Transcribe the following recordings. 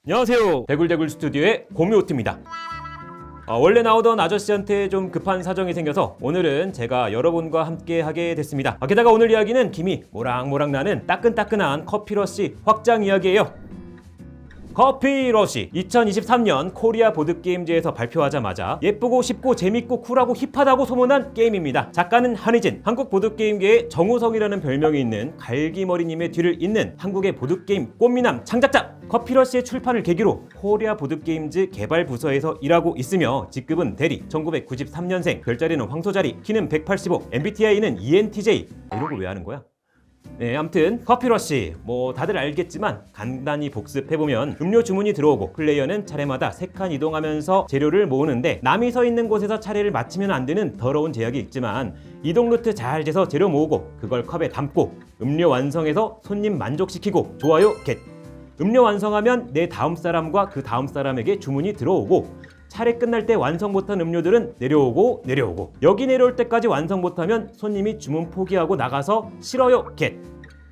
안녕하세요, 대굴대굴 스튜디오의 고미호트입니다. 원래 나오던 아저씨한테 좀 급한 사정이 생겨서 오늘은 제가 여러분과 함께 하게 됐습니다. 게다가 오늘 이야기는 김이 모락모락 나는 따끈따끈한 커피러쉬 확장 이야기예요. 커피러쉬 2023년 코리아 보드게임즈에서 발표하자마자 예쁘고 쉽고 재밌고 쿨하고 힙하다고 소문난 게임입니다. 작가는 한희진, 한국 보드게임계의 정우성이라는 별명이 있는 갈기머리님의 뒤를 잇는 한국의 보드게임 꽃미남 창작자. 커피러쉬의 출판을 계기로 코리아 보드게임즈 개발 부서에서 일하고 있으며 직급은 대리, 1993년생, 별자리는 황소자리, 키는 185, MBTI는 ENTJ. 이런 거 왜 하는 거야? 네, 아무튼 커피러쉬 다들 알겠지만 간단히 복습해보면 음료 주문이 들어오고 플레이어는 차례마다 3칸 이동하면서 재료를 모으는데 남이 서 있는 곳에서 차례를 마치면 안 되는 더러운 제약이 있지만 이동 루트 잘 재서 재료 모으고 그걸 컵에 담고 음료 완성해서 손님 만족시키고 좋아요 겟. 음료 완성하면 내 다음 사람과 그 다음 사람에게 주문이 들어오고 차례 끝날 때 완성 못한 음료들은 내려오고 여기 내려올 때까지 완성 못하면 손님이 주문 포기하고 나가서 싫어요 겟.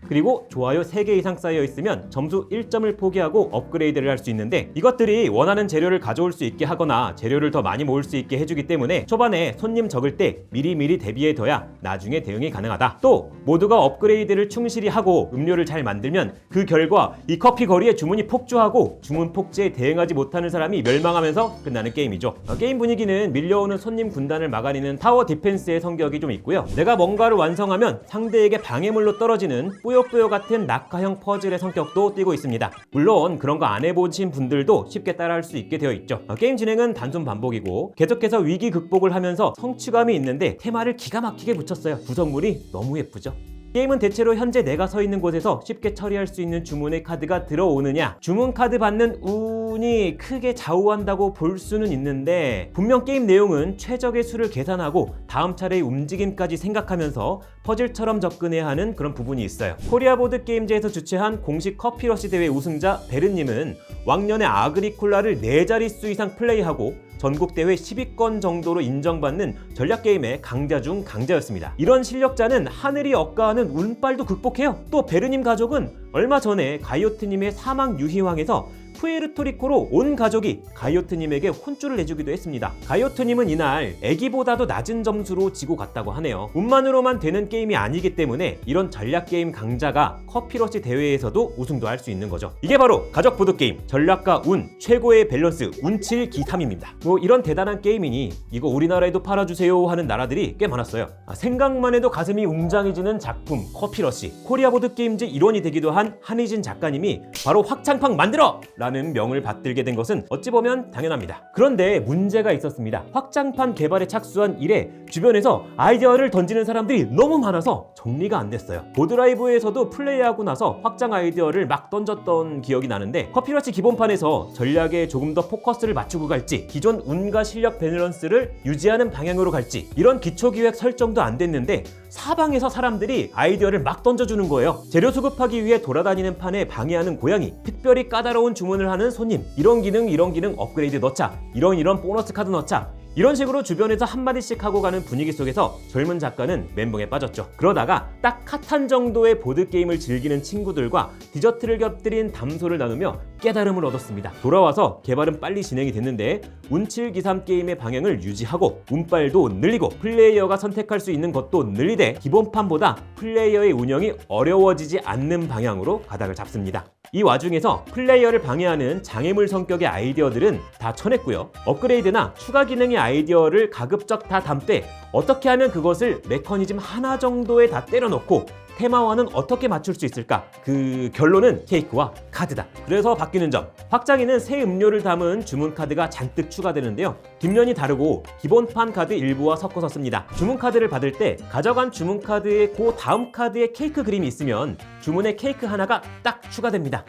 그리고 좋아요 3개 이상 쌓여 있으면 점수 1점을 포기하고 업그레이드를 할 수 있는데 이것들이 원하는 재료를 가져올 수 있게 하거나 재료를 더 많이 모을 수 있게 해주기 때문에 초반에 손님 적을 때 미리 대비해둬야 나중에 대응이 가능하다. 또 모두가 업그레이드를 충실히 하고 음료를 잘 만들면 그 결과 이 커피 거리에 주문이 폭주하고 주문 폭주에 대응하지 못하는 사람이 멸망하면서 끝나는 게임이죠. 게임 분위기는 밀려오는 손님 군단을 막아내는 타워 디펜스의 성격이 좀 있고요. 내가 뭔가를 완성하면 상대에게 방해물로 떨어지는 뿌요뿌요 같은 낙하형 퍼즐의 성격도 띠고 있습니다. 물론 그런 거 안 해보신 분들도 쉽게 따라할 수 있게 되어 있죠. 게임 진행은 단순 반복이고 계속해서 위기 극복을 하면서 성취감이 있는데 테마를 기가 막히게 붙였어요. 구성물이 너무 예쁘죠. 게임은 대체로 현재 내가 서 있는 곳에서 쉽게 처리할 수 있는 주문의 카드가 들어오느냐, 주문 카드 받는 운이 크게 좌우한다고 볼 수는 있는데 분명 게임 내용은 최적의 수를 계산하고 다음 차례의 움직임까지 생각하면서 퍼즐처럼 접근해야 하는 그런 부분이 있어요. 코리아 보드 게임즈에서 주최한 공식 커피러쉬 대회 우승자 베르님은 왕년에 아그리콜라를 4자릿수 이상 플레이하고 전국대회 10위권 정도로 인정받는 전략게임의 강자 중 강자였습니다. 이런 실력자는 하늘이 억가하는 운빨도 극복해요. 또 베르님 가족은 얼마 전에 가이오트님의 사망 유희왕에서 푸에르토리코로 온 가족이 가이오트님에게 혼쭐을 내주기도 했습니다. 가이오트님은 이날 애기보다도 낮은 점수로 지고 갔다고 하네요. 운만으로만 되는 게임이 아니기 때문에 이런 전략게임 강자가 커피러쉬 대회에서도 우승도 할 수 있는 거죠. 이게 바로 가족 보드게임 전략과 운 최고의 밸런스 운칠기삼입니다. 이런 대단한 게임이니 이거 우리나라에도 팔아주세요 하는 나라들이 꽤 많았어요. 생각만 해도 가슴이 웅장해지는 작품 커피러쉬. 코리아 보드게임즈 일원이 되기도 한 한희진 작가님이 바로 확장판 만들어! 라는 명을 받들게 된 것은 어찌 보면 당연합니다. 그런데 문제가 있었습니다. 확장판 개발에 착수한 이래 주변에서 아이디어를 던지는 사람들이 너무 많아서 정리가 안 됐어요. 보드라이브에서도 플레이하고 나서 확장 아이디어를 막 던졌던 기억이 나는데 커피러쉬 기본판에서 전략에 조금 더 포커스를 맞추고 갈지 기존 운과 실력 밸런스를 유지하는 방향으로 갈지 이런 기초기획 설정도 안 됐는데 사방에서 사람들이 아이디어를 막 던져주는 거예요. 재료 수급하기 위해 돌아다니는 판에 방해하는 고양이, 특별히 까다로운 주문을 하는 손님, 이런 기능 업그레이드 넣자, 이런 보너스 카드 넣자, 이런 식으로 주변에서 한마디씩 하고 가는 분위기 속에서 젊은 작가는 멘붕에 빠졌죠. 그러다가 딱 카탄 정도의 보드게임을 즐기는 친구들과 디저트를 곁들인 담소를 나누며 깨달음을 얻었습니다. 돌아와서 개발은 빨리 진행이 됐는데 운칠기삼 게임의 방향을 유지하고 운빨도 늘리고 플레이어가 선택할 수 있는 것도 늘리되 기본판보다 플레이어의 운영이 어려워지지 않는 방향으로 가닥을 잡습니다. 이 와중에서 플레이어를 방해하는 장애물 성격의 아이디어들은 다 쳐냈고요. 업그레이드나 추가 기능의 아이디어를 가급적 다 담되 어떻게 하면 그것을 메커니즘 하나 정도에 다 때려넣고 테마와는 어떻게 맞출 수 있을까? 그 결론은 케이크와 카드다. 그래서 바뀌는 점, 확장에는 새 음료를 담은 주문 카드가 잔뜩 추가되는데요. 뒷면이 다르고 기본판 카드 일부와 섞어서 씁니다. 주문 카드를 받을 때 가져간 주문 카드의 그 다음 카드에 케이크 그림이 있으면 주문에 케이크 하나가 딱 추가됩니다.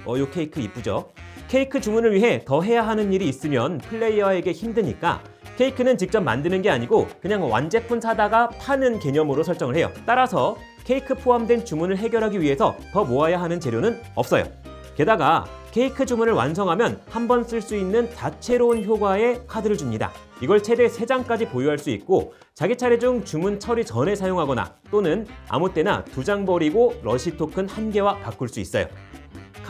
요 케이크 이쁘죠? 케이크 주문을 위해 더 해야 하는 일이 있으면 플레이어에게 힘드니까 케이크는 직접 만드는 게 아니고 그냥 완제품 사다가 파는 개념으로 설정을 해요. 따라서 케이크 포함된 주문을 해결하기 위해서 더 모아야 하는 재료는 없어요. 게다가 케이크 주문을 완성하면 한 번 쓸 수 있는 다채로운 효과의 카드를 줍니다. 이걸 최대 3장까지 보유할 수 있고 자기 차례 중 주문 처리 전에 사용하거나 또는 아무 때나 2장 버리고 러시 토큰 1개와 바꿀 수 있어요.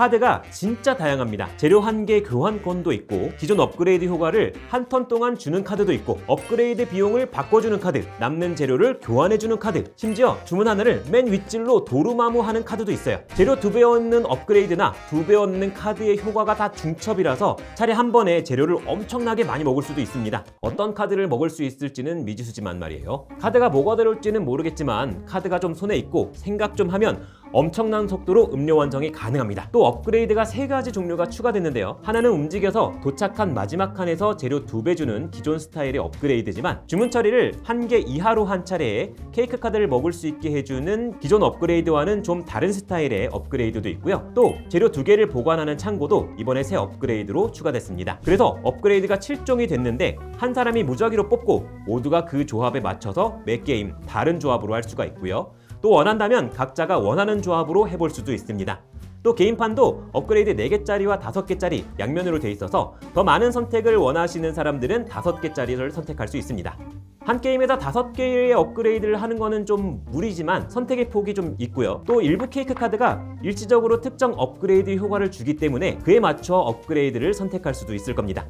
카드가 진짜 다양합니다. 재료 한 개 교환권도 있고 기존 업그레이드 효과를 한 턴 동안 주는 카드도 있고 업그레이드 비용을 바꿔주는 카드, 남는 재료를 교환해주는 카드, 심지어 주문 하나를 맨 윗줄로 도루마무하는 카드도 있어요. 재료 2배 얻는 업그레이드나 2배 얻는 카드의 효과가 다 중첩이라서 차례 한 번에 재료를 엄청나게 많이 먹을 수도 있습니다. 어떤 카드를 먹을 수 있을지는 미지수지만 말이에요. 카드가 뭐가 들어올지는 모르겠지만 카드가 좀 손에 있고 생각 좀 하면 엄청난 속도로 음료 완성이 가능합니다. 또 업그레이드가 3가지 종류가 추가됐는데요. 하나는 움직여서 도착한 마지막 칸에서 재료 2배 주는 기존 스타일의 업그레이드지만 주문 처리를 1개 이하로 한 차례에 케이크 카드를 먹을 수 있게 해주는 기존 업그레이드와는 좀 다른 스타일의 업그레이드도 있고요. 또 재료 2개를 보관하는 창고도 이번에 새 업그레이드로 추가됐습니다. 그래서 업그레이드가 7종이 됐는데 한 사람이 무작위로 뽑고 모두가 그 조합에 맞춰서 매 게임 다른 조합으로 할 수가 있고요. 또 원한다면 각자가 원하는 조합으로 해볼 수도 있습니다. 또 게임판도 업그레이드 4개짜리와 5개짜리 양면으로 돼 있어서 더 많은 선택을 원하시는 사람들은 5개짜리를 선택할 수 있습니다. 한 게임에서 5개의 업그레이드를 하는 거는 좀 무리지만 선택의 폭이 좀 있고요. 또 일부 케이크 카드가 일시적으로 특정 업그레이드 효과를 주기 때문에 그에 맞춰 업그레이드를 선택할 수도 있을 겁니다.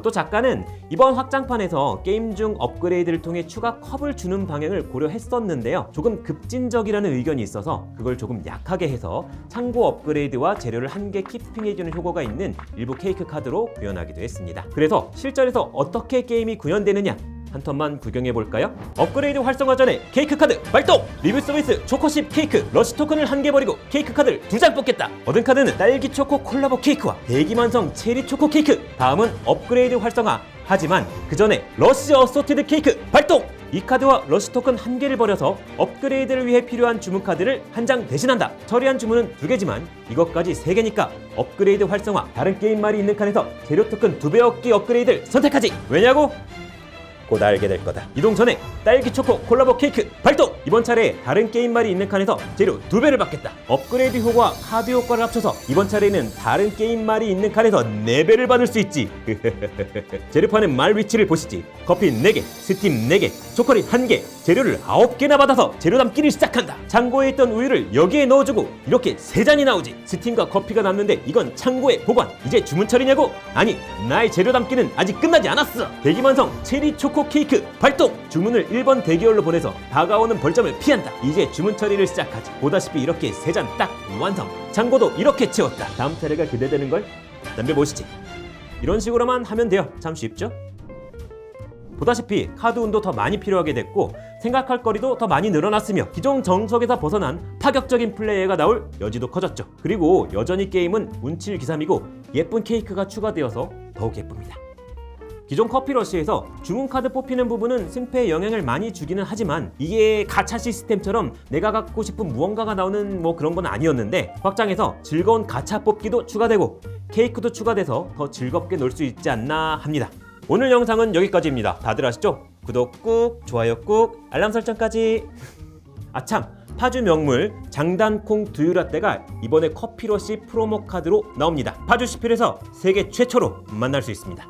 또 작가는 이번 확장판에서 게임 중 업그레이드를 통해 추가 컵을 주는 방향을 고려했었는데요. 조금 급진적이라는 의견이 있어서 그걸 조금 약하게 해서 창고 업그레이드와 재료를 한 개 키핑해주는 효과가 있는 일부 케이크 카드로 구현하기도 했습니다. 그래서 실전에서 어떻게 게임이 구현되느냐 한 턴만 구경해볼까요? 업그레이드 활성화 전에 케이크 카드 발동! 리뷰 서비스 초코칩 케이크 러시 토큰을 1개 버리고 케이크 카드를 2장 뽑겠다. 얻은 카드는 딸기 초코 콜라보 케이크와 대기만성 체리 초코 케이크. 다음은 업그레이드 활성화. 하지만 그 전에 러시 어소티드 케이크 발동! 이 카드와 러시 토큰 1개를 버려서 업그레이드를 위해 필요한 주문 카드를 1장 대신한다. 처리한 주문은 2개지만 이것까지 3개니까 업그레이드 활성화. 다른 게임말이 있는 칸에서 재료 토큰 2배 얻기 업그레이드를 선택하지. 왜냐고? 곧 알게 될 거다. 이동 전에 딸기 초코 콜라보 케이크 발동! 이번 차례에 다른 게임말이 있는 칸에서 재료 2배를 받겠다. 업그레이드 효과와 카드 효과를 합쳐서 이번 차례에는 다른 게임말이 있는 칸에서 4배를 받을 수 있지. 재료판의 말 위치를 보시지. 커피 4개, 스팀 4개, 초콜릿 1개, 재료를 9개나 받아서 재료 담기를 시작한다. 창고에 있던 우유를 여기에 넣어주고 이렇게 3잔이 나오지. 스팀과 커피가 남는데 이건 창고에 보관. 이제 주문 처리냐고? 아니, 나의 재료 담기는 아직 끝나지 않았어. 대기만성 체리 초코 케이크 발동! 주문을 1번 대기열로 보내서 다가오는 벌점을 피한다. 이제 주문 처리를 시작하지. 보다시피 이렇게 3잔 딱 완성. 창고도 이렇게 채웠다. 다음 차례가 기대되는걸? 남겨보시지. 이런 식으로만 하면 돼요. 참 쉽죠? 보다시피 카드 운도 더 많이 필요하게 됐고 생각할 거리도 더 많이 늘어났으며 기존 정석에서 벗어난 파격적인 플레이가 나올 여지도 커졌죠. 그리고 여전히 게임은 운칠기삼이고 예쁜 케이크가 추가되어서 더욱 예쁩니다. 기존 커피러시에서 주문 카드 뽑히는 부분은 승패에 영향을 많이 주기는 하지만 이게 가챠 시스템처럼 내가 갖고 싶은 무언가가 나오는 그런 건 아니었는데 확장해서 즐거운 가챠 뽑기도 추가되고 케이크도 추가돼서 더 즐겁게 놀 수 있지 않나 합니다. 오늘 영상은 여기까지입니다. 다들 아시죠? 구독 꾹, 좋아요 꾹, 알람 설정까지. 아참, 파주 명물 장단콩 두유라떼가 이번에 커피러시 프로모 카드로 나옵니다. 파주 시필에서 세계 최초로 만날 수 있습니다.